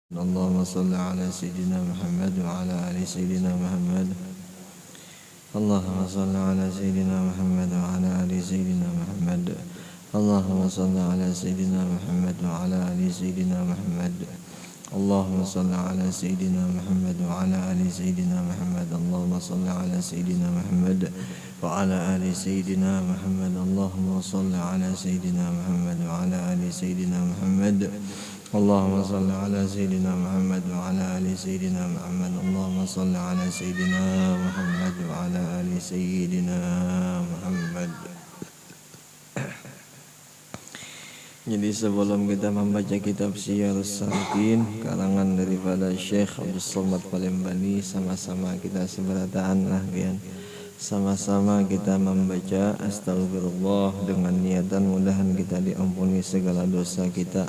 اللهم صل على سيدنا محمد وعلى آل سيدنا محمد. اللهم صل على سيدنا محمد وعلى آل سيدنا محمد. اللهم صل على سيدنا محمد وعلى آل سيدنا محمد. اللهم صل على سيدنا محمد وعلى آل سيدنا محمد. اللهم صل على سيدنا محمد وعلى آل سيدنا محمد. اللهم صل على سيدنا محمد وعلى آل سيدنا محمد. اللهم صل على سيدنا محمد وعلى آل سيدنا محمد. اللهم صل على سيدنا محمد وعلى آل سيدنا محمد. Jadi sebelum kita membaca kitab Syiarus Salikin karangan daripada Syekh Abdul Somad Palembani, sama-sama kita seberataan lah kan. Sama-sama kita membaca astagfirullah dengan niatan mudahan kita diampuni segala dosa kita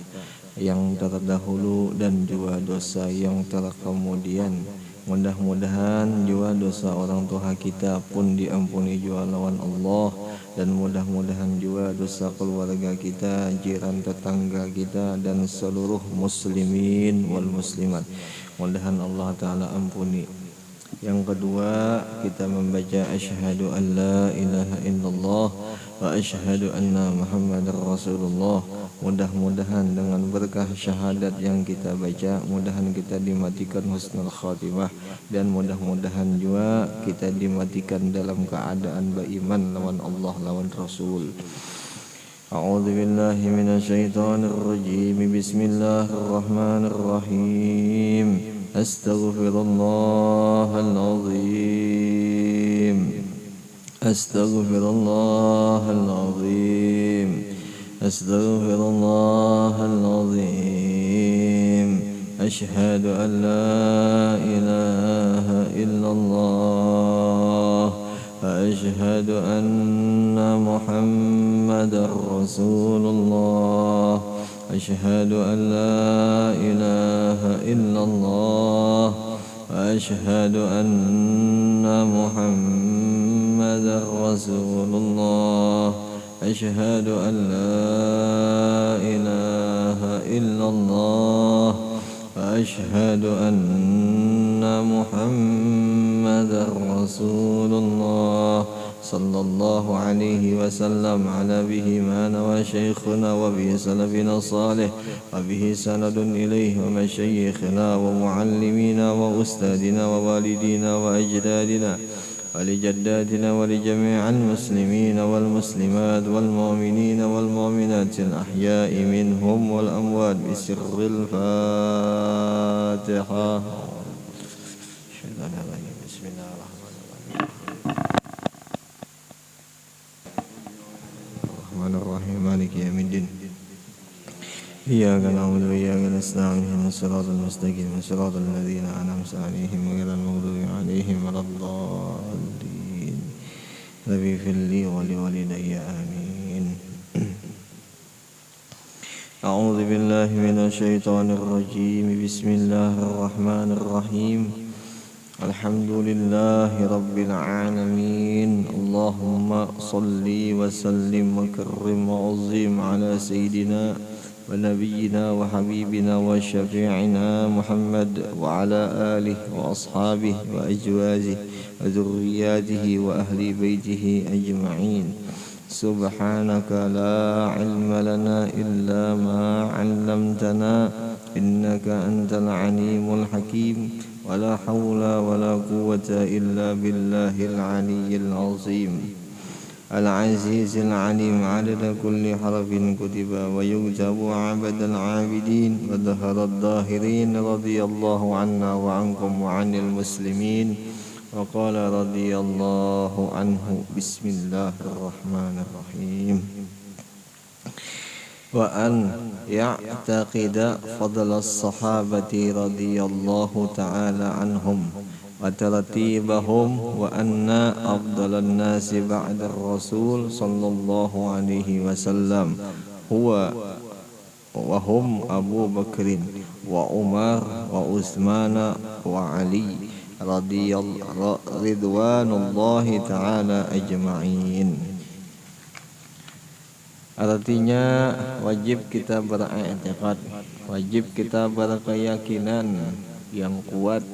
yang terdahulu dan juga dosa yang terkemudian. Mudah-mudahan juga dosa orang tua kita pun diampuni juga lawan Allah, dan mudah-mudahan juga dosa keluarga kita, jiran tetangga kita, dan seluruh muslimin wal muslimat. Mudahan Allah Ta'ala ampuni. Yang kedua, kita membaca asyhadu an la ilaha illallah wa asyhadu anna Muhammadar Rasulullah. Mudah-mudahan dengan berkah syahadat yang kita baca, mudahan kita dimatikan husnul khatimah, dan mudah-mudahan juga kita dimatikan dalam keadaan beriman lawan Allah lawan Rasul. A'udzu billahi minasyaitonir rajim. Bismillahirrahmanirrahim. Astaghfirullahal azim. Astaghfirullahal azim. Astaghfirullahal azim. Asyhadu an la ilaha illallah wa asyhadu anna Muhammadar Rasulullah. Asyhadu an la ilaha illallah wa asyhadu anna Muhammadar Rasulullah. Asyhadu an la ilaha illallah wa asyhadu anna Muhammadar Rasulullah. Sallallahu alaihi wasallam ala bihi mana wa syekhuna wa bihi salafina salih wa bihi sanadun ilaihi wa masyayikhina wa muallimina wa ustadina wa walidina wa ajdadina ولجداتنا ولجميع المسلمين والمسلمات والمؤمنين والمؤمنات الأحياء منهم والأموات بسر الفاتحة. بسم الله الرحمن الرحيم. مالك يوم الدين. إياك نعبد وإياك نستعين. اهدنا الصراط المستقيم صراط الذين أنعمت عليهم غير المغضوب عليهم ولا الضالين. رب اغفر لي ولوالدي آمين. أعوذ بالله من الشيطان الرجيم. بسم الله الرحمن الرحيم. الحمد لله رب العالمين. اللهم صل وسلم وكرم وعظم على سيدنا ونبينا وحبيبنا وشفيعنا محمد وعلى آله وأصحابه وأزواجه وذرياته وأهل بيته أجمعين. سبحانك لا علم لنا إلا ما علمتنا إنك أنت العليم الحكيم. ولا حول ولا قوة إلا بالله العلي العظيم العزيز العليم. عدد كل حرف كتب ويكتب عبد العابدين وظهر الظاهرين. رضي الله عنا وعنكم وعن المسلمين. وقال رضي الله عنه. بسم الله الرحمن الرحيم. وأن يعتقد فضل الصحابة رضي الله تعالى عنهم وترتيبهم، وأن أفضل الناس بعد الرسول صلى الله عليه وسلم وهم أبو بكر وعمر وعثمان وعلي رضوان الله تعالى أجمعين. Artinya wajib kita beriktikad, wajib kita berkeyakinan yang kuat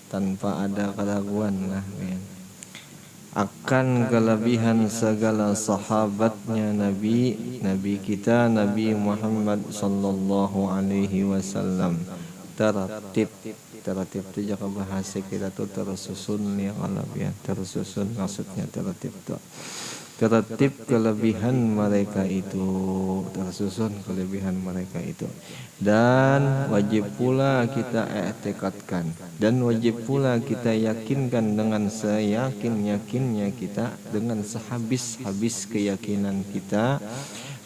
tanpa ada keraguan lah ya, akan kelebihan segala sahabatnya Nabi kita Nabi Muhammad sallallahu alaihi wasallam. Tertib itu jaka bahasa kita tuh tersusun ya kalau ya, tersusun maksudnya tertib tuh. Tertib kelebihan mereka itu, tersusun kelebihan mereka itu, dan wajib pula kita i'tikadkan, dan wajib pula kita yakinkan dengan seyakin-yakinnya kita, dengan sehabis-habis keyakinan kita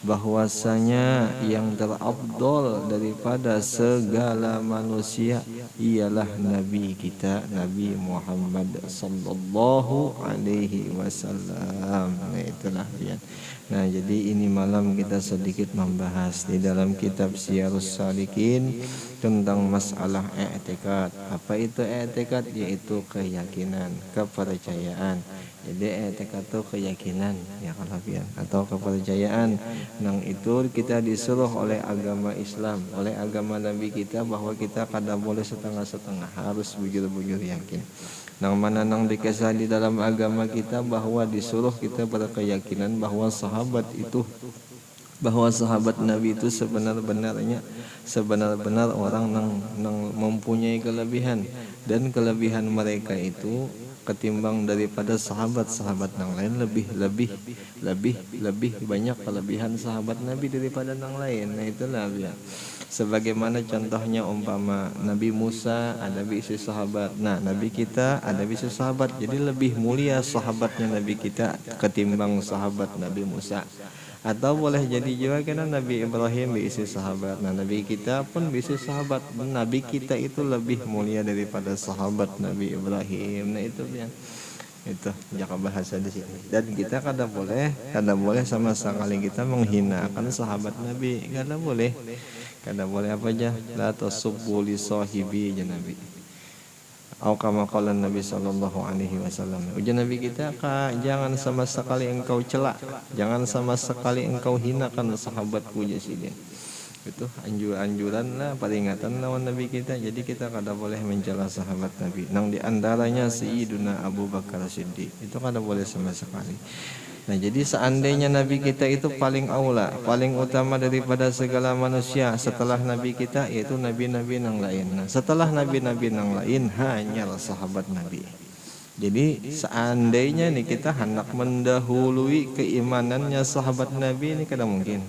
bahwasanya yang terafdol daripada segala manusia ialah Nabi kita Nabi Muhammad sallallahu alaihi wasallam. Nah itulah ya. Nah jadi ini malam kita sedikit membahas di dalam kitab Syiarus Salikin tentang masalah i'tikad. Apa itu i'tikad? Yaitu keyakinan, kepercayaan. Jadi i'tikad itu keyakinan ya kalafian atau kepercayaan. Nang itu kita disuruh oleh agama Islam, oleh agama Nabi kita bahwa kita kada boleh setengah-setengah, harus bujur-bujur yakin. Nang mana nang dikisah di dalam agama kita bahwa disuruh kita berkeyakinan bahwa sahabat Nabi itu sebenar-benar orang nang mempunyai kelebihan, dan kelebihan mereka itu ketimbang daripada sahabat-sahabat yang lain lebih banyak kelebihan sahabat Nabi daripada yang lain. Nah itulah ya. Sebagaimana contohnya umpama Nabi Musa ada bisi sahabat. Nah Nabi kita ada bisi sahabat. Jadi lebih mulia sahabatnya Nabi kita ketimbang sahabat Nabi Musa. Atau boleh jadi juga karena Nabi Ibrahim bisi sahabat. Nah Nabi kita pun bisi sahabat. Nabi kita itu lebih mulia daripada sahabat Nabi Ibrahim. Nah itu yang itu jaka bahasa di sini. Dan kita kada boleh sama sekali kita menghinakan sahabat Nabi. Kada boleh apa aja. La tasubbu li sahibi ya Nabi. Atau kama qala Nabi sallallahu alaihi wasallam. Ujian Nabi kita jangan sama sekali engkau celak, jangan sama sekali engkau hinakan sahabatku jasidin. Itu anjuran lah, peringatan lawan Nabi kita. Jadi kita kada boleh mencela sahabat Nabi. Nang di antaranya Sayyiduna Abu Bakar Siddiq. Itu kada boleh sama sekali. Nah jadi seandainya Nabi kita itu paling aula, paling utama daripada segala manusia setelah Nabi kita, yaitu Nabi-Nabi yang lain. Nah setelah Nabi-Nabi yang lain hanyalah sahabat Nabi. Jadi seandainya nih kita hendak mendahului keimanannya sahabat Nabi ini kada mungkin.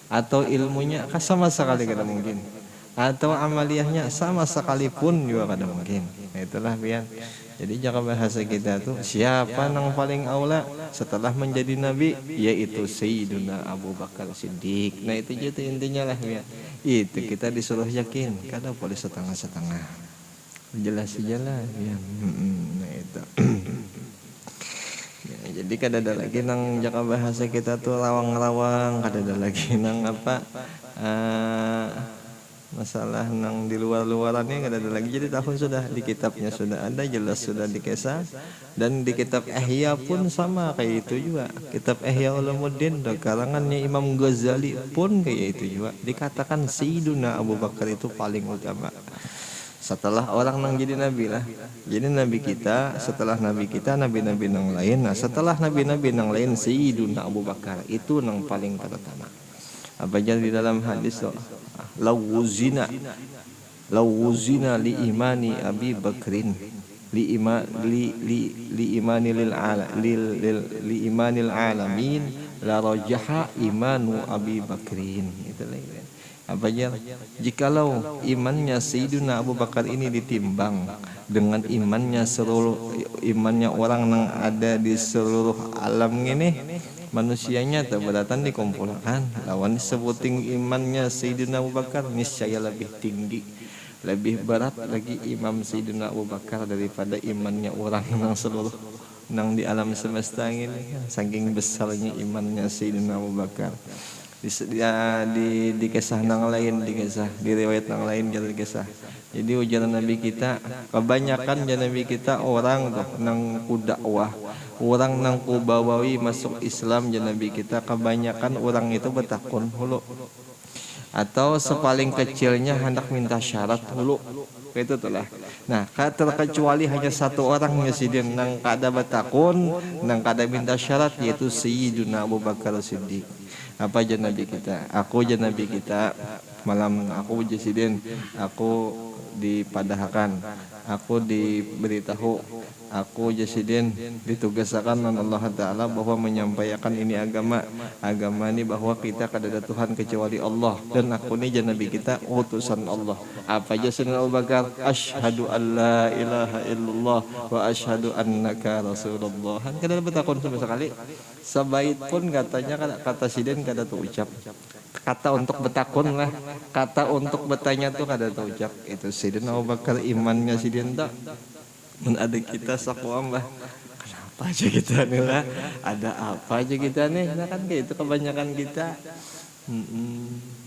Atau ilmunya sama sekali kada mungkin. Atau amaliyahnya sama sekali pun juga kada mungkin. Nah itulah biar. Jadi jangan bahasa kita tuh siapa yang paling aula setelah menjadi nabi, yaitu Sayyiduna Abu Bakar Siddiq. Nah itu jadi intinya lah ya. Itu kita disuruh yakin, kada boleh setengah-setengah. Jelas lah ya. Nah itu. Ya, jadi kada ada lagi nang jaka bahasa kita tuh lawang-lawang, kada ada lagi nang apa masalah nang di luar-luarannya nggak ada lagi. Jadi tahun sudah di kitabnya sudah ada jelas, sudah dikesah, dan di kitab Ihya pun sama kayak itu juga. Kitab Ihya Ulumuddin karangannya Imam Ghazali pun kayak itu juga, dikatakan Sayyiduna Abu Bakar itu paling utama setelah orang nang jadi nabi lah. Jadi nabi kita, setelah nabi kita nabi-nabi nang lain. Nah setelah nabi-nabi nang lain Sayyiduna Abu Bakar itu nang paling pertama. Apa aja di dalam hadis tuh, lawuzina li imani Abi Bakrin li imanil alamin la rajaha imanu Abi Bakrin. Itu lagi. Apa aja jikalau imannya Sayyidina Abu Bakar ini ditimbang dengan imannya orang yang ada di seluruh alam ini, manusianya terberatan dikumpulkan lawan sebuting imannya Sayyidina Abu Bakar, niscaya lebih tinggi, lebih berat lagi imam Sayyidina Abu Bakar daripada imannya orang yang seluruh nang di alam semesta ini. Saking besarnya imannya Sayyidina Abu Bakar. di kisah nang lain, di kisah di riwayat nang lain jadi kisah. Jadi ujaran Nabi kita kebanyakan Nabi kita orang tuh nang ku dakwah, orang nang ku bawawi masuk Islam Nabi kita kebanyakan orang itu bertakun hulu atau sepaling kecilnya hendak minta syarat hulu itu tuh lah. Nah, terkecuali hanya satu orang Sidin nang kada bertakun, nang kada minta syarat, yaitu Sayyiduna Abu Bakar Siddiq. Apa aja Nabi kita? Aku aja Nabi kita malam aku Sidin, aku dipadahkan, aku diberitahu, aku Jasidin ditugaskan oleh Allah Ta'ala bahwa menyampaikan ini agama ini bahwa kita kada ada Tuhan kecuali Allah, dan aku ini Nabi kita utusan Allah. Apa aja Sayyidina Abu Bakar? Asyhadu an la ilaha illallah wa asyhadu annaka rasulullah. Kada bertakun sama sekali. Sebaik pun katanya kata Sidin kada tuh ucap. Kata untuk bertakun lah, kata untuk bertanya tuh kada tuh ucap. Itu Sayyidina Abu Bakar imannya Sidin tak. Men ada kita sakuam lah. Kenapa aja kita nih lah? Ada apa aja kita nih? Nah kan kayak itu kebanyakan kita.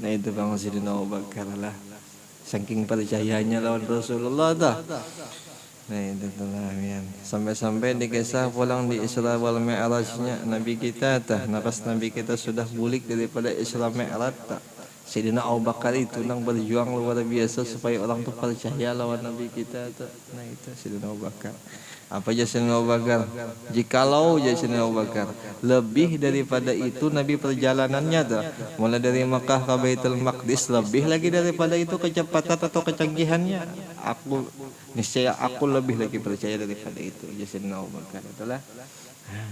Nah itu Bang Sayyidina Abu Bakar lah. Saking percayanya lawan Rasulullah dah. Nah itu telah ya. Sampai-sampai di kisah pulang di Isra wal Mi'rajnya Nabi kita tah, nakas Nabi kita sudah bulik daripada Isra Mi'raj tah. Sayyidina Abu Bakar itu nang berjuang luar biasa supaya orang tuh percaya lawan Nabi kita tah. Nah itu Sayyidina Abu Bakar. Apa aja Sayyidina Abu Bakar? Jikalau aja Sayyidina Abu Bakar lebih daripada itu Nabi perjalanannya tuh, mulai dari Makkah ke Baitul Maqdis, lebih lagi daripada itu kecepatan atau kecanggihannya, aku niscaya aku lebih lagi percaya daripada itu. Ya Sayyidina Abu Bakar itulah.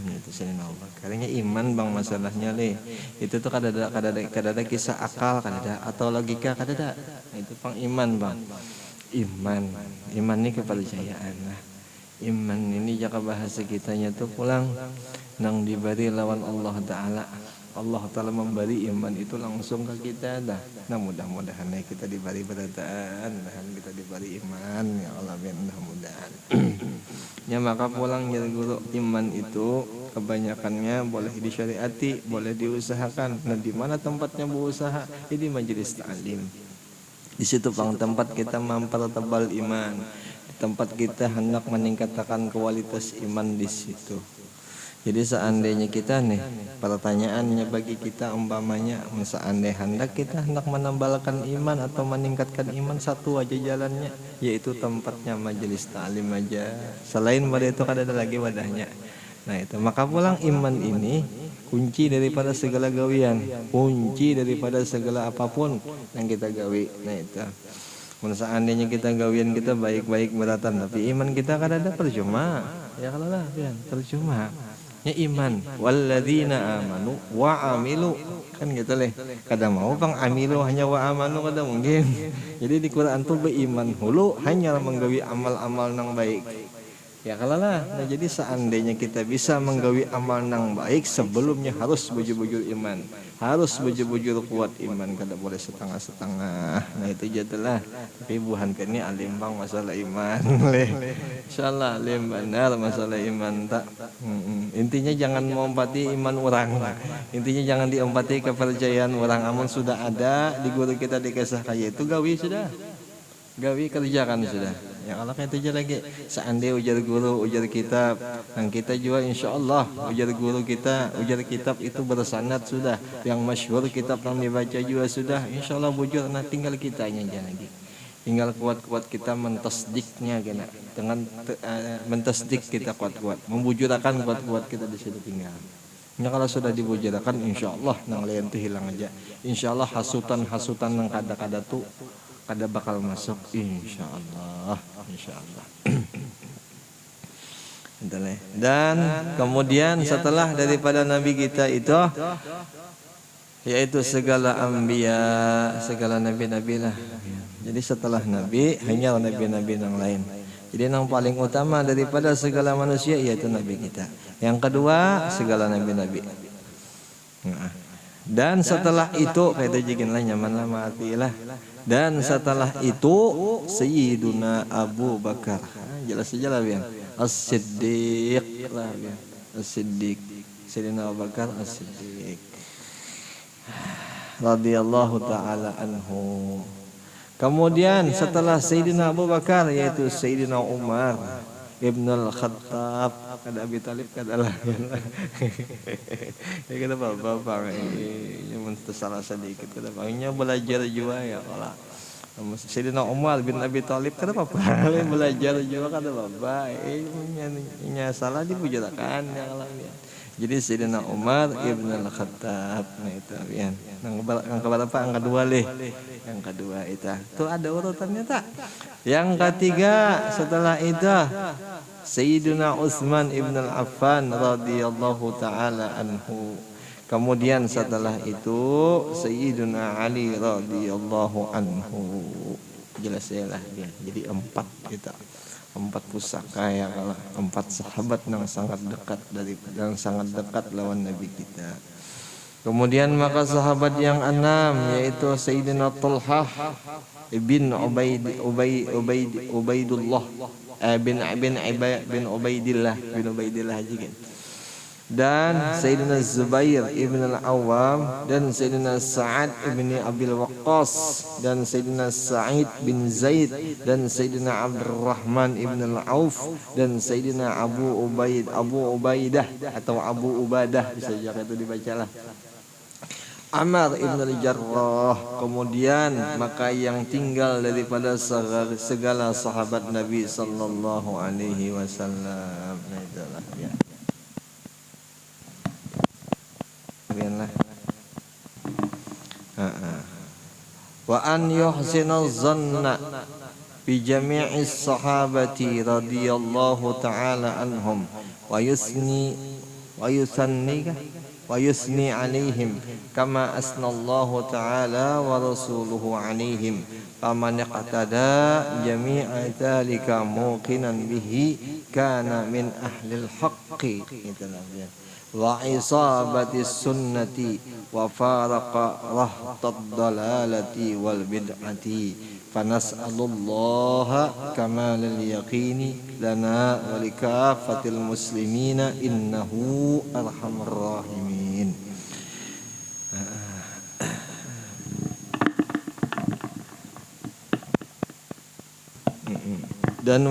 Itu Sayyidina Abu Bakar. Ini iman bang masalahnya le. Itu tuh kadada kisah akal kadada atau logika kadada. Itu pang iman bang. Iman ini kepercayaan lah. Iman ini jaka bahasa kitanya tuh pulang nang diberi lawan Allah Ta'ala. Allah Ta'ala memberi iman itu langsung ke kita dah. Nah mudah-mudahan kita diberi berataan, kita diberi iman ya Allah, mudah-mudahan. Ya maka pulang jadi guru, iman itu kebanyakannya boleh disyariati, boleh diusahakan. Nah di mana tempatnya berusaha? Ini majelis ta'lim. Di situ pang tempat kita mempertebal iman, tempat kita hendak meningkatkan kualitas iman di situ. Jadi seandainya kita nih, pertanyaannya bagi kita umpamanya, seandainya hendak kita hendak menambalkan iman atau meningkatkan iman, satu aja jalannya, yaitu tempatnya majelis ta'lim aja. Selain pada itu kan ada lagi wadahnya. Nah itu maka pulang iman ini kunci daripada segala gawian, kunci daripada segala apapun yang kita gawi. Nah itu. Seandainya kita gawian kita baik-baik beratan, tapi iman kita kan ada percuma. Ya kalau lah, percuma. Ya iman. Walladzina amanu wa amilu, kan gitu leh. Kada mau bang amilu hanya wa amanu kada mungkin. Jadi di Quran tuh beriman hulu hanya menggawi amal-amal nang baik. Ya kalau lah. Nah, jadi seandainya kita bisa menggawi amal nang baik, sebelumnya harus bujur-bujur iman, harus bujur-bujur kuat iman, kada boleh setengah-setengah. Nah itu jadilah. Tapi buhan ini alim bang masalah iman. Insyaallah alim benar masalah iman tak. Intinya jangan mengompati iman orang. Intinya jangan diompati kepercayaan orang. Amun sudah ada di guru kita dikasih kayak itu gawi sudah. Gawi kerjakan sudah. Ya kalau kayak itu aja lagi. Seandainya ujar guru, ujar kitab, dan kita juga insya Allah ujar guru kita, ujar kitab itu bersanad sudah. Yang masyhur kitab yang dibaca juga sudah. Insya Allah bujur. Nah tinggal kitanya aja lagi. Tinggal kuat-kuat kita mentasdiknya kena. Dengan mentasdik kita kuat-kuat, membujurakan kuat-kuat kita di situ tinggal. Ya kalau sudah dibujurakan insya Allah nang lain itu hilang aja. Insya Allah hasutan-hasutan yang kada-kada tuh kada bakal masuk insyaallah. Dan kemudian setelah daripada nabi kita itu yaitu segala anbiya, segala nabi-nabi lah. Jadi setelah nabi hanya nabi-nabi yang lain. Jadi yang paling utama daripada segala manusia yaitu nabi kita. Yang kedua segala nabi-nabi. Dan setelah itu kayak itu jikin lah nyaman lah matilah. Dan setelah itu Sayyiduna Abu Bakar. Jelas saja lah biar As-Siddiq lah biar As-Siddiq. Sayyidina Abu Bakar As-Siddiq. radhiyallahu taala anhu. Kemudian setelah Sayyidina Abu Bakar yaitu Sayyidina Umar Ibn al-Khattab, kada Abi Talib kada lah. Ya kada bapak ini yang salah sedikit kada bangnya belajar juga ya kalau Sayyidina Umar bin Abi Talib kada apa belajar juga kada bapak nya salah dibujarakan ya kalau ya. Jadi Sayyidina Umar Ibn al-Khattab nah itu ya. Yang keberapa? Yang kedua leh. Yang kedua itu. Tuh ada urutannya tak? Yang ketiga setelah itu Sayyidina Utsman Ibn al-Affan radhiyallahu taala anhu. Kemudian setelah itu Sayyidina Ali radhiyallahu anhu. Jelas ya lah dia. Jadi 4 kita. 4 pusaka ya kalau 4 sahabat yang sangat dekat lawan Nabi kita. Kemudian maka sahabat yang 6 yaitu Sayyidina Talhah bin Ubaidullah bin Ubaidillah juga. Dan Sayyidina Zubair ibn al-Awwam dan Sayyidina Sa'ad ibn Abil Waqqas dan Sayyidina Sa'id bin Zaid dan Sayyidina Abdurrahman ibn al-Auf dan Sayyidina Abu Ubaidah atau Abu Ubadah bisa juga itu dibacalah. Ammar ibn al-Jarrah. Kemudian maka yang tinggal daripada segala sahabat Nabi sallallahu alaihi wasallam. Nah itulah ya. Wa an yuhsina zanna bi jami'is sahabati radhiyallahu ta'ala anhum wa yusni alaihim kama asnallahu ta'ala wa rasuluhu alaihim faman yaqtada jami'a dhalika muqinan bihi kana min ahlil haqqi itulah ya. Wa isabati sunnati wa faraqa rahtad dalalati wal bid'ati fanas'alullaha kamalal yaqini lana wa likafatil muslimina innahu arhamar rahimin. Dan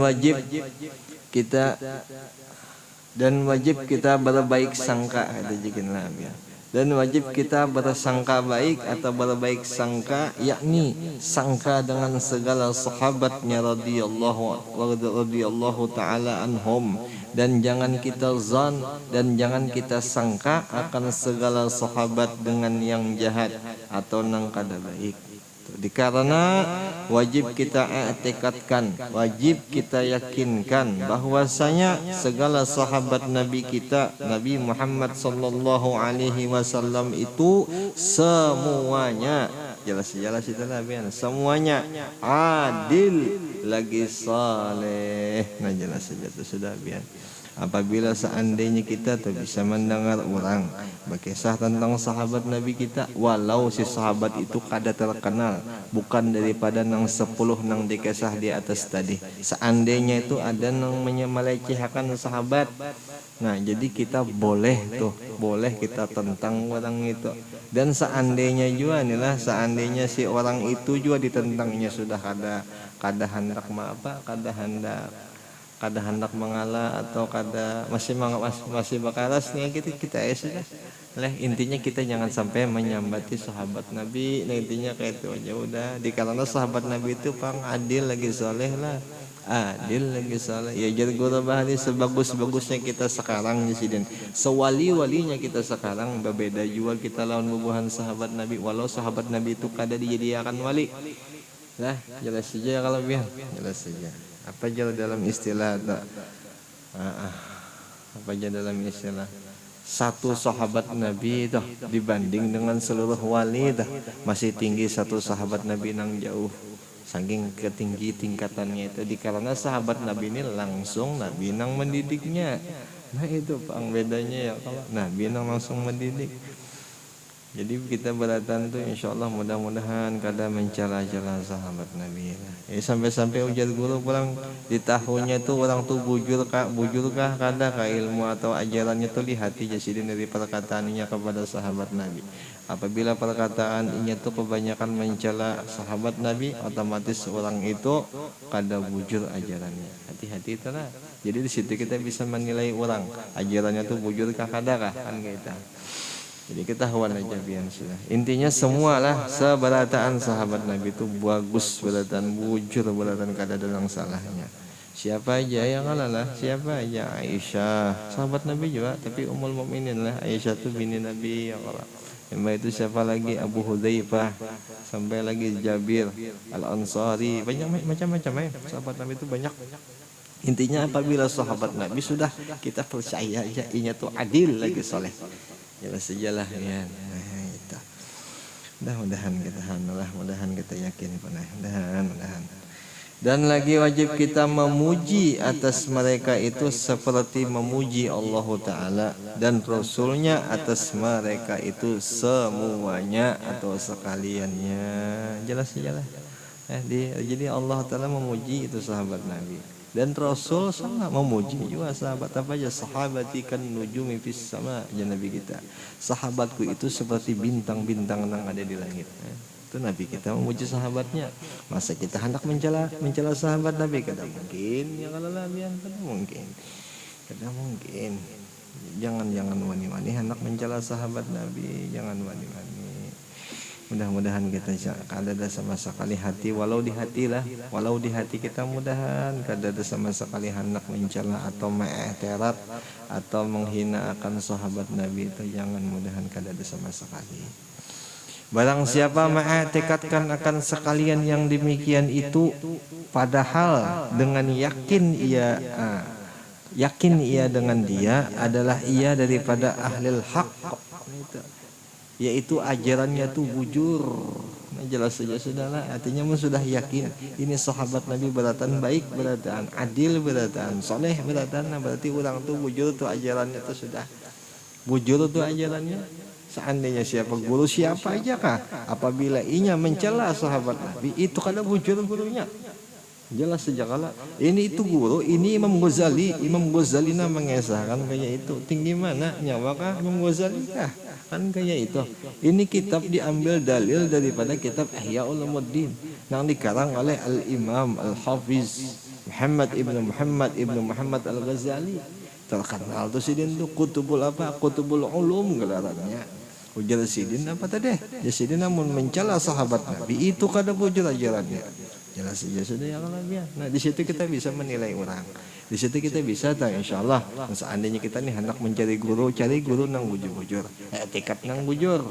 wajib kita berbaik sangka ada jikinlah ya. Dan wajib kita bersangka baik atau berbaik sangka yakni sangka dengan segala sahabatnya radhiyallahu taala anhum dan jangan kita zan dan jangan kita sangka akan segala sahabat dengan yang jahat atau nang kada baik. Karena wajib kita i'tikadkan, wajib kita yakinkan bahwasanya segala sahabat Nabi kita Nabi Muhammad sallallahu alaihi wasallam itu semuanya jelas itu Nabi semuanya adil lagi saleh. Nah jelas saja itu sudah biar. Apabila seandainya kita tuh bisa mendengar orang berkisah tentang sahabat Nabi kita, walau si sahabat itu kada terkenal, bukan daripada nang 10 nang dikisah di atas tadi. Seandainya itu ada nang melecehkan sahabat, nah jadi kita boleh kita tentang orang itu. Dan seandainya juga inilah, seandainya si orang itu juga ditentangnya sudah kada hendak kada hendak mengalah atau kada masih bakaras nih kita sudah lah. Intinya kita jangan sampai menyambati sahabat Nabi. Nah intinya kayak itu aja udah. Karena sahabat Nabi itu pang adil lagi soleh lah, adil lagi soleh ya. Jadi guru bahari sebagus-bagusnya kita sekarang nyisiden, sewali-walinya kita sekarang berbeda juga kita lawan bubuhan sahabat Nabi. Walau sahabat Nabi itu kada dijadikan wali lah, jelas saja kalau biar jelas saja. Apa aja dalam istilah apa aja dalam istilah satu sahabat Nabi itu dibanding dengan seluruh wali itu masih tinggi satu sahabat Nabi nang jauh saking ketinggi tingkatannya itu. Karena sahabat Nabi ini langsung Nabi nang mendidiknya. Nah itu pang bedanya ya, kalau Nabi nang langsung mendidik. Jadi kita beratan tuh insya Allah mudah-mudahan kada mencela-cela sahabat Nabi. Sampai-sampai ujar guru pulang di tahunnya tuh orang tuh bujurkah kada kah ilmu atau ajarannya tuh di hati jadi dari perkataannya kepada sahabat Nabi. Apabila perkataannya tuh kebanyakan mencela sahabat Nabi, otomatis orang itu kada bujur ajarannya. Hati-hati itulah. Jadi di situ kita bisa menilai orang ajarannya tuh bujurkah kada kah kan kita. Jadi ketahuan aja biar sudah. Intinya semualah seberataan sahabat Nabi itu bagus, beratan bujur, beratan kada ada yang salahnya. Siapa aja yang kalah, siapa aja Aisyah, sahabat Nabi juga, tapi Ummul Mukminin lah. Aisyah tuh bini Nabi yang kalah. Yang itu siapa lagi, Abu Hudzaifah, sampai lagi Jabir Al-Ansari, banyak macam-macam ya. Sahabat Nabi itu banyak. Intinya apabila sahabat Nabi sudah kita percaya aja, inya tuh adil lagi soleh. Jelas sajalah ya. Nah, itu. Mudah-mudahan kita yakin mudah-mudahan. Dan lagi wajib kita memuji atas mereka itu seperti memuji Allah Ta'ala dan Rasulnya atas mereka itu semuanya atau sekaliannya. Jelas sajalah. Jadi Allah Ta'ala memuji itu sahabat Nabi. Dan Rasul sama memuji juga sahabat apa aja. Sahabati kan nujumi fis sama ya Nabi kita. Sahabatku itu seperti bintang-bintang yang ada di langit. Itu Nabi kita memuji sahabatnya. Masa kita hendak mencela sahabat Nabi? Kada mungkin. Ya kalau labian kada mungkin. Jangan wani-wani hendak mencela sahabat Nabi. Jangan wani-wani. Mudah-mudahan kita kada ada sama sekali hati, walau di hati kita mudahan kada ada sama sekali hendak mencela atau mengiktirat atau menghina akan sahabat Nabi itu, jangan, mudahan kada ada sama sekali. Barang siapa mengiktikadkan akan sekalian yang demikian itu, padahal dengan yakin ia dengan dia adalah ia daripada ahlil haq, yaitu ajarannya tuh bujur. Nah, jelas saja sudahlah, artinya sudah yakin ini sahabat Nabi beratan baik, beratan adil, beratan soleh, beratan. Nah, berarti orang tuh bujur tuh ajarannya tuh sudah bujur tuh ajarannya. Seandainya siapa guru siapa aja kah, apabila inya mencela sahabat Nabi itu kada bujur gurunya. Jelas saja kalau ini itu guru, ini Imam Ghazali mengesahkan kayak itu. Tinggi mana nyawa kah Imam Ghazali kah? Kan kayak itu. Ini kitab diambil dalil daripada kitab Ihya Ulumuddin yang dikarang oleh Al-Imam Al-Hafiz Muhammad ibnu Muhammad Al-Ghazali. Terkenal tuh sidin tuh Kutubul Ulum gelarannya. Ujar sidin apa tadi? Ya sidin namun mencela sahabat Nabi itu kada bujur ajarannya. Jelas saja sudah ya kalau biar. Nah, di situ kita bisa menilai orang. Di situ kita bisa tahu insyaallah. Seandainya kita nih hendak mencari guru, cari guru nang bujur-bujur. Etikat nang bujur.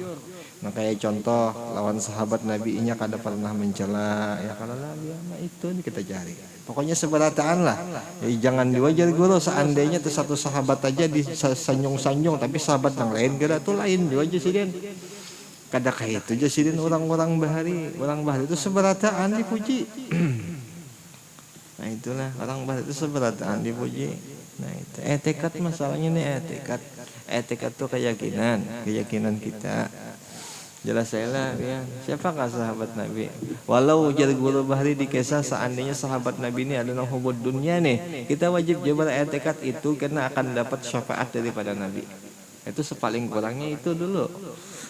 Nah, kayak contoh lawan sahabat Nabi nya kada pernah mencela ya kalau biar. Nah, itu kita cari. Pokoknya seberataan lah. Jangan diwajar guru seandainya tuh satu sahabat aja disanjung-sanjung tapi sahabat yang lain kada tuh lain diwajar sih den. Kada kayak itu aja sidin orang bahari itu seberataan dipuji. Nah itulah orang bahari itu seberataan dipuji. Nah itu etikat, masalahnya nih etikat tuh keyakinan kita. Jelas saya lah ya. Siapakah sahabat Nabi? Walau ujar guru bahari di kisah seandainya sahabat Nabi ini adalah hubud dunia nih, kita wajib jabar etikat itu karena akan dapat syafaat daripada Nabi. Itu sepaling kurangnya itu dulu.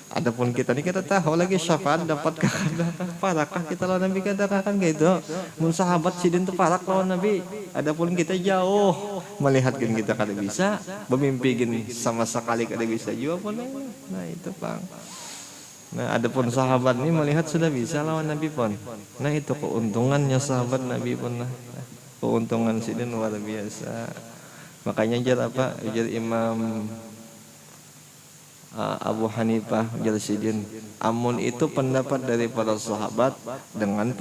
Adapun kita nih kita tahu lagi syafaat dapat parakah kita lawan Nabi katakan gitu. Mun sahabat sidin tuh parak lawan Nabi. Adapun kita jauh melihatkan kita kada bisa, bermimpikin sama sekali kada bisa juga pun. Nah itu Bang. Nah adapun sahabat ini melihat sudah bisa lawan Nabi pun. Nah itu keuntungannya sahabat Nabi pun. Nah, keuntungan sidin luar biasa. Makanya jar Imam Abu Hanifah Jalsidin, amun itu pendapat dari para sahabat dengan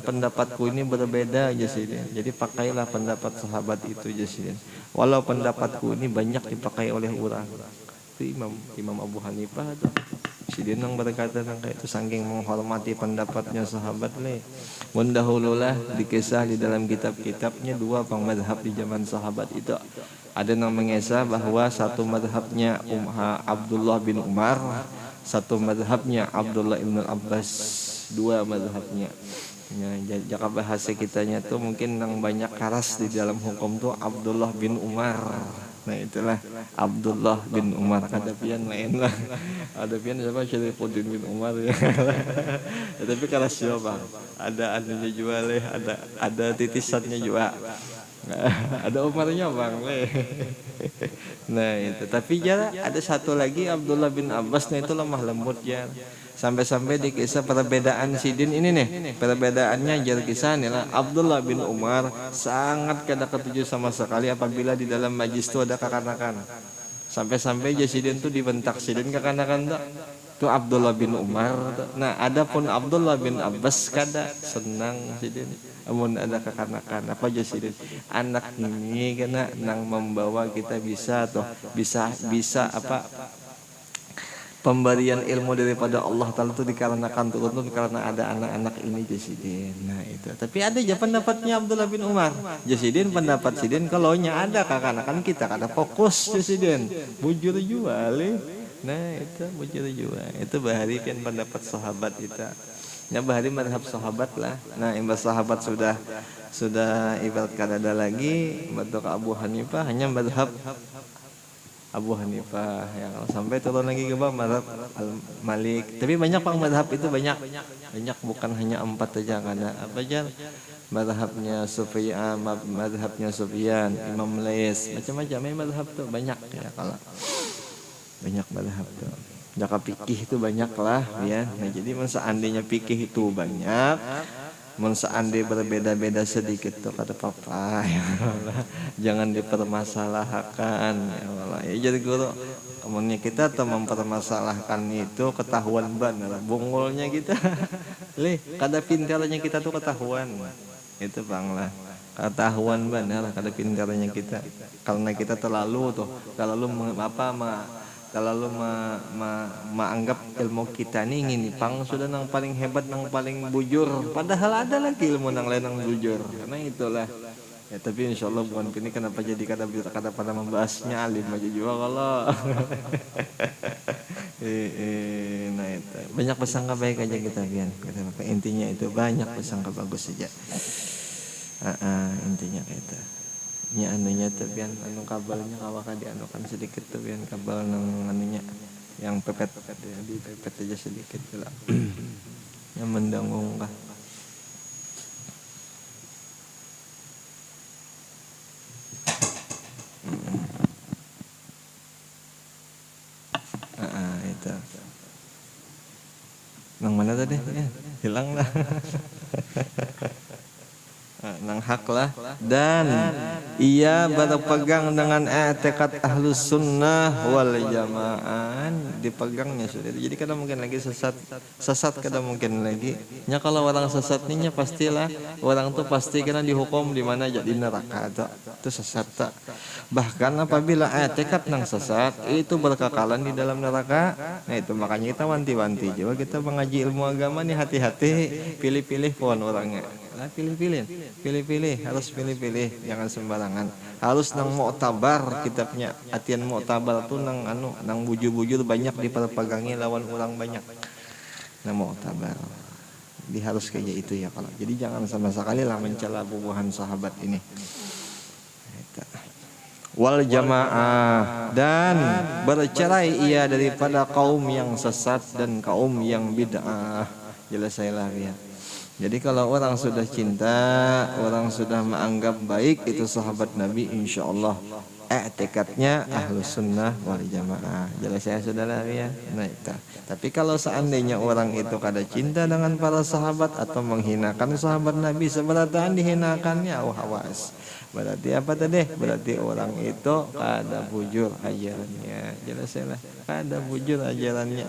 pendapatku ini berbeda Jalsidin. Jadi pakailah pendapat sahabat itu Jalsidin. Walau pendapatku ini banyak dipakai oleh orang. Itu Imam Abu Hanifah atau Si dia nang berkata nang kayak itu saking menghormati pendapatnya sahabat le. Mendahululah dikisah di dalam kitab-kitabnya dua pangmadhab di zaman sahabat itu. Ada yang mengisah bahwa satu madhabnya Abdullah bin Umar, satu madhabnya Abdullah bin Abbas, dua madhabnya. Ya, jika bahasa kitanya tuh mungkin yang banyak karas di dalam hukum tuh Abdullah bin Umar. Nah itulah Abdullah bin Umar. Ada pian lain lah. Ada pian siapa Syarifuddin bin Umar ya. Ya tapi karas juga bang. Ada anunya juga leh. Ada titisannya juga. Ada Umarnya bang leh. Nah itu. Tapi ya ada satu lagi Abdullah bin Abbas. Nah itu lemah lembut ya. Sampai-sampai di kisah perbedaan sidin ini nih, perbedaannya jar kisah nih lah. Abdullah bin Umar sangat kada ketujuh sama sekali apabila di dalam majlis itu ada kekanakan. Sampai-sampai sidin tuh dibentak sidin kekanakan tuh Abdullah bin Umar. Nah, adapun Abdullah bin Abbas kada senang sidin. Amun ada kekanakan apa sidin? Anak ini kena nang membawa kita bisa apa pemberian ilmu daripada Allah Ta'ala itu dikarenakan turun karena ada anak-anak ini Jasidin. Nah itu. Tapi ada aja pendapatnya Abdullah bin Umar. Jasidin pendapat Sidin kalau nya ada kakak-anak kita kada fokus Jasidin. Bujur juga le. Nah itu bujur juga. Itu bahari kan pendapat sahabat kita. Ya bahari madhab sahabat lah. Nah imbas sahabat sudah ibarat kada ada lagi. Madhab Abu Hanifah hanya madhab Abu Hanifah yang sampai turun lagi ke bawah madhab Malik. Tapi banyak pang madhab itu banyak bukan hanya 4 saja ada apa aja madhabnya Sufyan, Imam Lais, macam-macam madhab tuh banyak ya kalau banyak madhab tuh. Jaka fikih itu banyak lah ya. Nah jadi seandainya fikih itu banyak, seandainya berbeda-beda sedikit tuh kata papa ya Allah, jangan dipermasalahkan ya Allah. Ya jadi guru kemudian kita tuh mempermasalahkan itu ketahuan benar bungulnya kita lih kada pintarnya kita tuh ketahuan itu bang lah ketahuan benar kada pintarnya kita karena kita terlalu menganggap ilmu kita ini ingin pang sudah nang paling hebat nang paling bujur padahal ada lagi ilmu nang lain nang bujur karena itulah ya tapi insyaallah bukan ini kenapa jadi kata pada membahasnya alim aja juga kalau nah itu banyak pesangka baik aja kita biar intinya itu banyak pesangka bagus saja intinya kita nya anunya tapi anu kabalnya kawakan dianukan sedikit tuh biar kabel nang anunya yang pepet ya di pepet aja sedikit lah yang mendangung kah itu nang mana tadi ya hilang lah nang hak lah dan ia berpegang dengan i'tiqad ahlus sunnah wal jamaah dipegangnya sudah jadi kada mungkin lagi sesat kada mungkin lagi nya kalau orang sesat nya pastilah orang tuh pasti kena dihukum di mana jadi neraka itu sesat tak bahkan apabila i'tiqad nang sesat itu berkekalan di dalam neraka nah itu makanya kita wanti-wanti juga kita mengaji ilmu agama nih hati-hati pilih-pilih pun orangnya pilih-pilih harus pilih-pilih jangan sembarangan harus nang mu'tabar kitabnya atian mu'tabar tuh nang bujur-bujur banyak diperpegangi lawan orang banyak nang mu'tabar diharus kayak itu ya kalau jadi jangan sama sekali lah mencela bubuhan sahabat ini wal jamaah dan bercerai ia daripada kaum yang sesat dan kaum yang bid'ah jelas saya lah ya. Jadi kalau orang sudah cinta, orang sudah menganggap baik itu sahabat Nabi, insya Allah i'tikadnya ahlus sunnah wal jamaah. Jelas saya saudara ya. Nah itu. Tapi kalau seandainya orang itu kada cinta dengan para sahabat atau menghinakan sahabat Nabi, seberataan dihinakannya awas. Berarti apa tadi? Berarti orang itu kada bujur ajarannya. Jelas saya lah. Kada bujur ajarannya.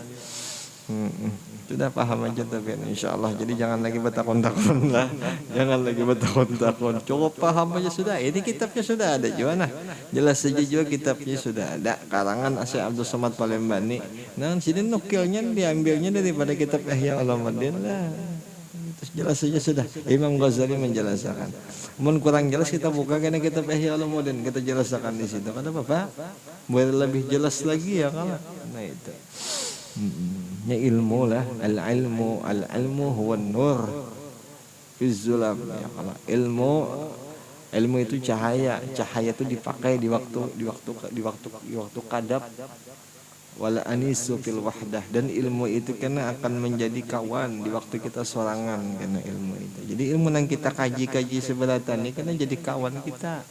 Sudah paham aja tapi insya Allah. Jadi jangan lagi bertakun-takun lah. Jangan lagi bertakun-takun. Cukup paham aja sudah. Ini kitabnya sudah ada juga nah. Jelas saja juga kitabnya sudah ada. Karangan Syekh Abdul Somad Palembani. Nah sini nukilnya diambilnya daripada kitab Ihya Ulumuddin lah. Terus jelas saja sudah. Imam Ghazali menjelaskan. Mun kurang jelas kita buka karena kitab Ihya Ulumuddin kita jelaskan di situ. Kenapa Pak? Biar lebih jelas lagi ya kalau. Nah itu. Ya ilmu lah, al-ilmu huwa nur fi zulam. Ya kalau ilmu itu cahaya itu dipakai di waktu kadab wala anisu fil wahdah, dan ilmu itu karena akan menjadi kawan di waktu kita sorangan karena ilmu itu. Jadi ilmu yang kita kaji sebelah ini karena jadi kawan kita.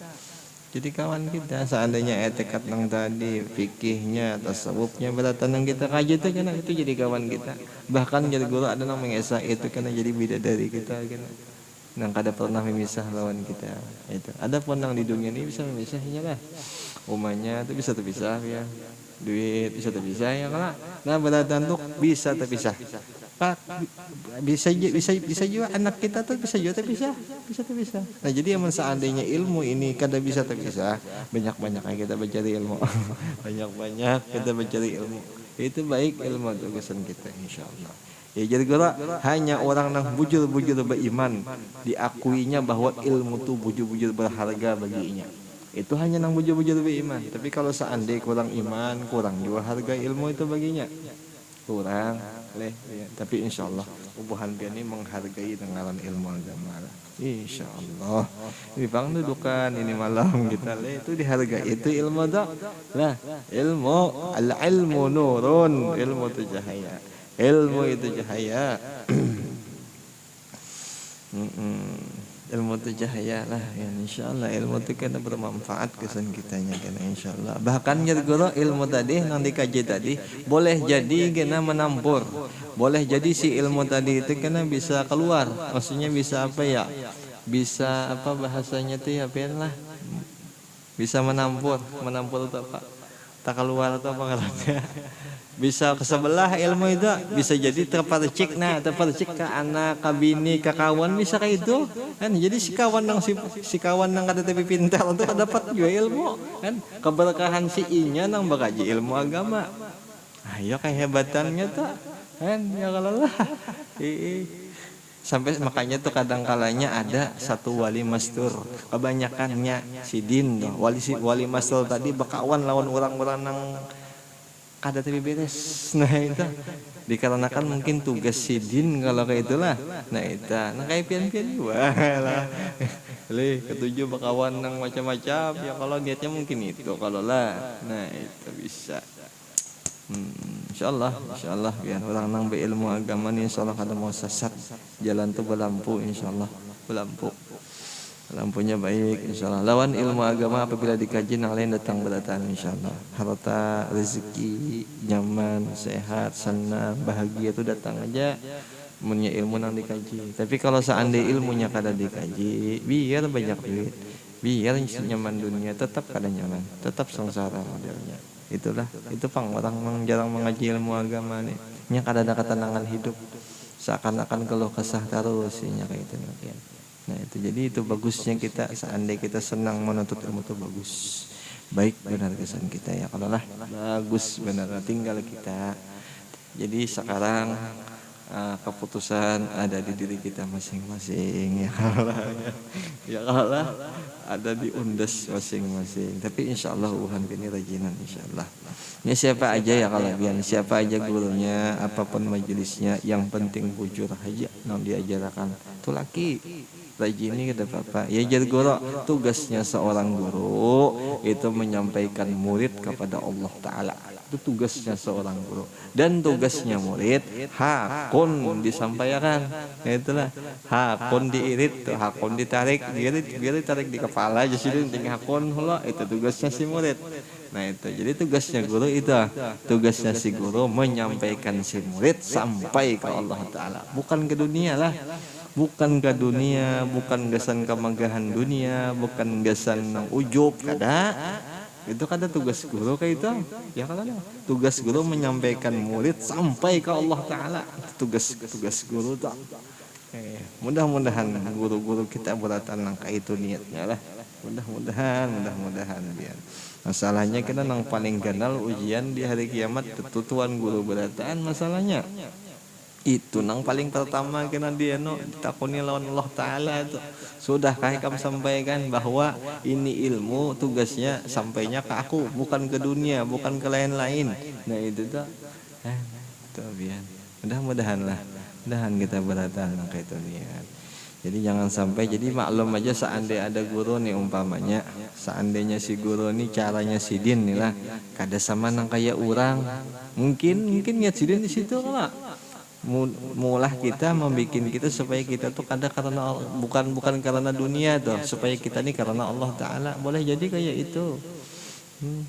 Jadi kawan kita, seandainya etikat nang tadi, fikihnya, tasawufnya, beratan yang kita kaji itu karena itu jadi kawan kita. Bahkan jadi guru ada yang mengesah itu karena jadi bidadari kita kan. Nang kada pernah memisah lawan kita. Itu. Ada pun yang di dunia ini bisa memisahnya lah. Umanya itu bisa terpisah ya. Duit bisa terpisah ya kalau. Nah beratan tuh bisa terpisah. Pak bisa juga anak kita tuh bisa juga terpisah. Nah jadi yang seandainya ilmu ini kada bisa terpisah, banyak-banyaknya kita mencari ilmu. Banyak-banyak kita mencari ilmu. Itu baik ilmu tugasan kita insyaallah. Ya jadi gora hanya orang yang bujur-bujur beriman diakuinya bahwa ilmu itu bujur-bujur berharga baginya. Itu hanya nang bujur-bujur beriman. Tapi kalau seandainya kurang iman, kurang juga harga ilmu itu baginya. Kurang leh ya. Tapi insyaallah ubuhan ini menghargai dengaran ilmu agama lah. Insyaallah ini bang dudukan ini malam kita leh itu dihargai itu ilmu dah lah. Ilmu al-ilmu nurun, ilmu itu cahaya, ilmu itu cahaya. Ilmu itu cahaya lah ya, insyaallah ilmu itu kena bermanfaat kesan kitanya kena insyaallah. Bahkan ya guru ilmu tadi yang dikaji tadi boleh jadi kena menampur, boleh jadi si ilmu tadi itu kena bisa keluar, maksudnya bisa apa ya, bisa apa bahasanya tuh ya lah, bisa menampur itu apa, tak keluar atau apa katanya. Bisa ke sebelah ilmu itu bisa jadi terpercik ke anak, ke bini, ke kawan, bisa kayak itu kan. Jadi si kawan nang kada tapi pintar untuk dapat juga ilmu kan, keberkahan si inya nang bakaji ilmu agama. Ayo kehebatannya tuh kan ya kalau lah. Sampai makanya tuh kadang kalanya ada satu wali mastur, kebanyakannya sidin tuh wali mastur tadi bakawan lawan orang-orang nang kada tapi beres. Nah itu dikarenakan mungkin tugas sidin kalau kayak itulah. Nah itu nah kayak pian-pian juga lah. Ketujuh bakawan nang macam-macam ya, kalau niatnya mungkin itu kalau lah. Nah itu bisa. Insyaallah biar orang nang berilmu agama ni insyaallah kada mau sesat. Jalan tu berlampu insyaallah. Lampunya baik insyaallah. Lawan ilmu agama apabila dikaji yang lain datang berdatangan insyaallah. Harta, rezeki, nyaman, sehat, senang, bahagia itu datang aja punya ilmu yang dikaji. Tapi kalau seandainya ilmunya kada dikaji, biar banyak duit, biar nyaman dunia tetap kada nyaman, tetap sengsara modelnya. Itulah itu pang orang yang jarang mengaji ilmu agama nih. Nya kada ada ketenangan hidup. Seakan-akan keluh kesah terus nya kayak itu mungkin. Nah itu jadi itu bagusnya kita seandainya kita senang menuntut ilmu itu bagus, baik benar kesan kita ya kalau lah bagus benar tinggal kita. Jadi sekarang keputusan ada di diri kita masing-masing ya kalau lah ada di undas masing-masing. Tapi insyaallah uhan ini rajinan insyaallah. Ini siapa aja ya kalau biar siapa aja gurunya apapun majelisnya yang penting bujur aja yang diajarkan itu laki rajin ini kata Bapak. Ya jadi guru tugasnya seorang guru itu menyampaikan murid kepada Allah Ta'ala. Itu tugasnya seorang guru. Dan tugasnya murid hakun disampaikan. Ya itulah hakun diirit, hakun ditarik, biar ditarik di kepala aja sih tinggal hakun hula itu tugasnya si murid. Nah itu jadi tugasnya guru itu, tugasnya si guru menyampaikan si murid sampai ke Allah Ta'ala, bukan ke dunia lah. Bukan ke dunia, bukan gasan kemegahan dunia, bukan gasan nang ujub kada. Itu kan ada tugas guru kayak itu. Ya kalau tugas guru menyampaikan murid sampai ke Allah Taala. Tugas guru tuh. Mudah-mudahan guru-guru kita beratan nang kayak itu niatnya lah. Mudah-mudahan biar. Masalahnya kita nang paling ganal ujian di hari kiamat tutuan guru beratan masalahnya. Itu nang paling pertama kena dia ditakuni lawan Allah Ta'ala itu. Sudah kamu sampaikan bahwa ini ilmu tugasnya sampainya ke aku, bukan ke dunia, bukan ke lain-lain. Nah itu tuh biar. Mudah-mudahan kita beratan nang kayak itu niat. Jadi jangan sampai, jadi maklum aja seandainya ada guru nih umpamanya, seandainya si guru nih caranya sidin nih lah, kada sama nang kayak orang, mungkin niat sidin di situ lah. Mulah kita membuat kita supaya kita tuh kada karena bukan karena dunia tuh, supaya kita nih karena Allah Taala. Boleh jadi kayak itu.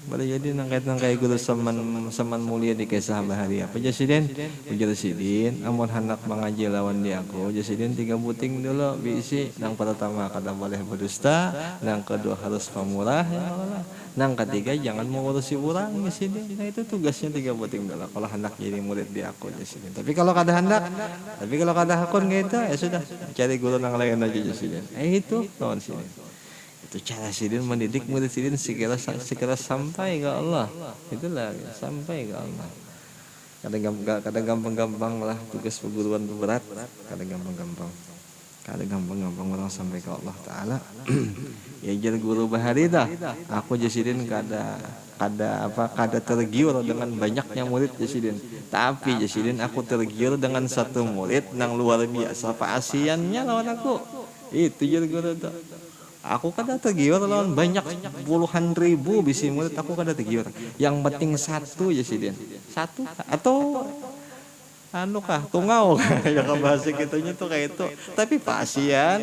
Boleh jadi nang kayak guru saman mulia di kisah bahari apa jasidin ujar sidin amun hendak mengaji lawan di aku jasidin 3 buting dulu bisi. Nang pertama kada boleh berdusta, nang kedua harus pemurah ya Allah, nang ketiga jangan mengurusi orang jasidin. Nah itu tugasnya 3 buting dulu kalau hendak jadi murid di aku jasidin. Tapi kalau kada hakun gitu ya sudah cari guru nang lain aja jasidin. Itu lawan sidin. Itu cara sidin mendidik murid sidin sekira sampai ke Allah. Itulah sampai ke Allah. Kadang gampang lah tugas perguruan berat. Kadang gampang orang sampai ke Allah Taala. Ya jadi guru bahari dah. Aku jasidin kada tergiur dengan banyaknya murid jasidin. Tapi jasidin aku tergiur dengan satu murid nang luar biasa paasiannya lawan aku. Itu jadi guru tuh. Aku kada tergiur lawan banyak puluhan ribu bisi murid, aku kada tergiur. Yang penting satu ya sidin. Satu atau tungau ya ka bahasa kitanya tuh kayak itu. Tapi pasian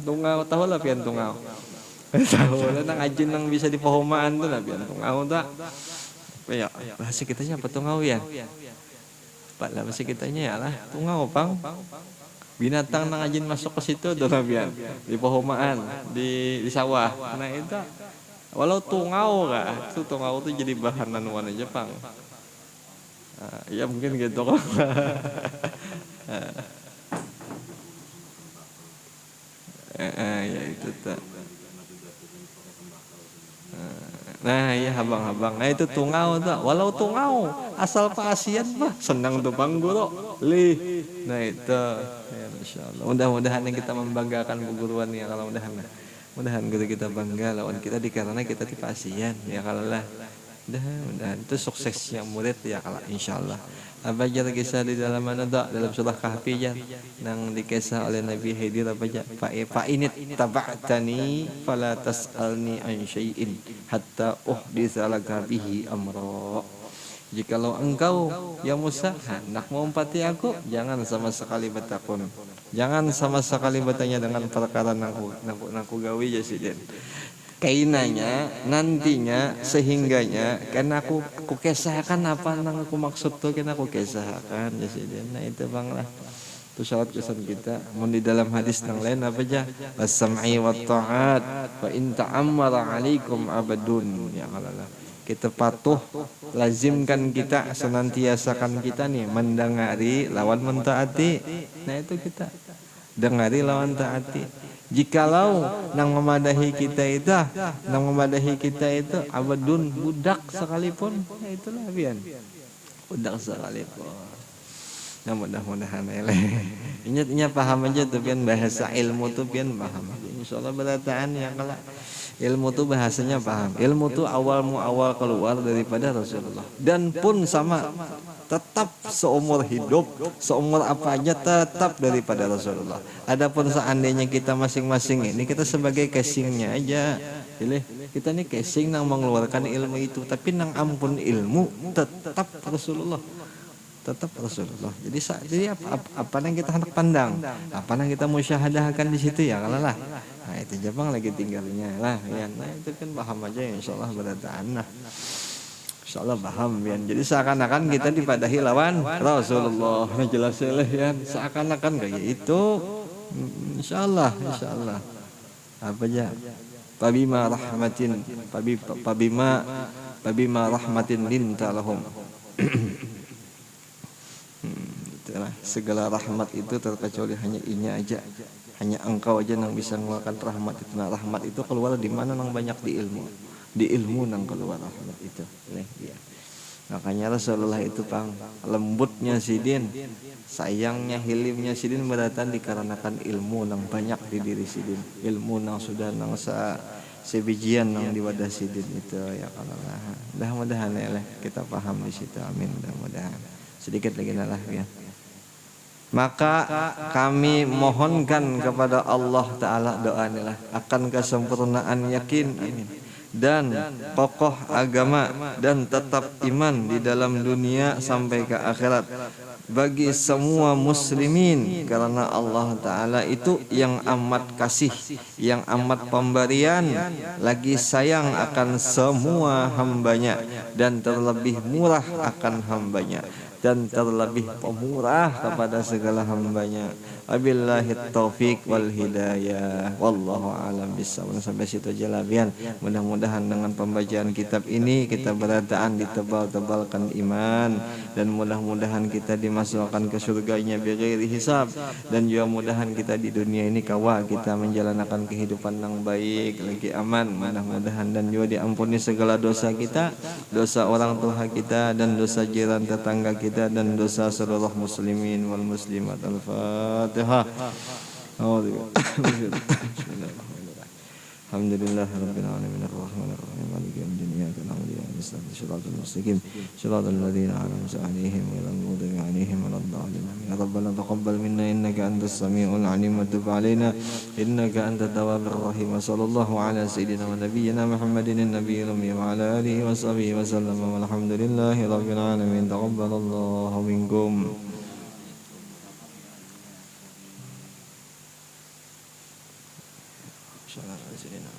tungau tahu lah pian tungau. Tahu lah nang ajin nang bisa dipahomaan tuh lah pian tungau tak. Ya bahasa kitanya apa tungau ya? Pak lah bahasa kitanya ya lah tungau pang. Binatang nang ajin masuk ke situ donabian di pohomaan di sawah. Nah itu walau tungau itu tungau tuh jadi bahan anuan aja pang. Ya mungkin gitu kok. Ya itu tuh. Nah iya habang-habang. Nah itu tungau tuh. Walau tungau asal pasian mah senang tuh bang guru. Nah itu ya insyaallah. Mudah-mudahan yang kita membanggakan perguruan ya kalau mudahan guru kita bangga lawan kita karena kita di pasien ya kalau lah. Mudah-mudahan itu suksesnya murid ya kalau insyaallah. Apa aja kisah di dalam mana dalam surah Kahfi ya nang dikisah oleh Nabi Khidir apa aja fa init taba'tani fala tas'alni an syai'in hatta uhditsa laka bihi amra. Jikalau engkau ya Musa hendak mengumpati aku, jangan sama sekali bertakun. Jangan sama sekali bertanya dengan perkara naku gawe jasidin. Kainanya nantinya sehingganya karena aku kisahkan apa nang aku maksud tuh karena aku kisahkan jasidin. Nah itu bang lah. Itu syarat kesan kita. Mau di dalam hadis nang lain apa aja? As-sam'i wa ta'at wa in ta'ammara 'alaikum abadun ya Allah. Kita patuh, lazimkan kita, senantiasakan kita nih mendengari lawan mentaati. Nah itu kita dengari lawan taati. Jikalau nang memadahi kita itu abadun budak sekalipun, nah itulah bian budak sekalipun. Nah mudah-mudahan ingatnya paham aja tuh pian bahasa ilmu tuh pian paham. Insyaallah berataan ya kalau ilmu tuh bahasanya paham. Ilmu tuh awal keluar daripada Rasulullah. Dan pun sama tetap seumur hidup, seumur apa aja tetap daripada Rasulullah. Adapun seandainya kita masing-masing ini kita sebagai casingnya aja. Kita nih casing nang mengeluarkan ilmu itu, tapi nang ampun ilmu tetap Rasulullah. Tetap Rasulullah. Jadi apa yang kita hendak pandang, apa yang kita musyahadahkan di situ ya kalau lah. Nah itu Jepang lagi tinggalnya lah ya. Nah itu kan paham aja insyaallah berataan lah. Insyaallah paham ya. Jadi seakan-akan kita dipadahi lawan Rasulullah. Nah jelas ya. Seakan-akan kayak itu. Insyaallah. Apa aja? Fabima rahmatin fabima rahmatin linta lahum. Itulah segala rahmat itu terkecuali hanya ini aja. Hanya engkau aja yang bisa mengeluarkan rahmat itu. Nah, rahmat itu keluar di mana? Nang banyak di ilmu. Di ilmu nang keluar rahmat itu. Nih dia. Makanya Rasulullah itu pang lembutnya sidin, sayangnya hilimnya sidin beratan dikarenakan ilmu nang banyak di diri sidin. Ilmu nang sudah nang sebijian nang di wadah sidin itu ya kalau lah. Mudah-mudahan ya kita paham di situ. Amin. Mudah-mudahan. Sedikit lagi nalah ya. Maka kami mohonkan kepada Allah Ta'ala doa inilah akan kesempurnaan yakin, amin, dan kokoh agama dan tetap iman di dalam dunia sampai ke akhirat bagi semua muslimin, karena Allah Ta'ala itu yang amat kasih, yang amat pemberian, lagi sayang akan semua hambanya, dan terlebih murah akan hambanya, dan terlebih pemurah kepada segala hambanya. Wabillahi taufik wal hidayah. Wallahu a'lam bishawab. Sampai situ aja lah Bian. Mudah-mudahan dengan pembacaan kitab ini kita berataan ditebal-tebalkan iman, dan mudah-mudahan kita dimasukkan ke surganya bighairi hisab, dan juga mudahan kita di dunia ini kawa kita menjalankan kehidupan yang baik lagi aman mudah-mudahan, dan juga diampuni segala dosa kita, dosa orang tua kita, dan dosa jiran tetangga kita, dan dosa seluruh muslimin wal muslimat. Al-Fatihah. Alhamdulillah rabbil alamin arrahmanir rahim maliki yaumiddin iyyaka na'budu wa iyyaka nasta'in shiratal mustaqim shiratal ladzina an'amta 'alaihim ghairil maghdubi 'alaihim waladdallin. Ya rabbana taqabbal minna innaka antas samiul 'alim wa tub 'alaina innaka antat tawwabur rahim. Sallallahu ala sayyidina wa nabiyyina Muhammadin nabiyil ummi wa ala alihi wa sahbihi wa sallam. Walhamdulillahi rabbil alamin. Taqabbalallahu minkum. Sallallahu alaihi wasallam.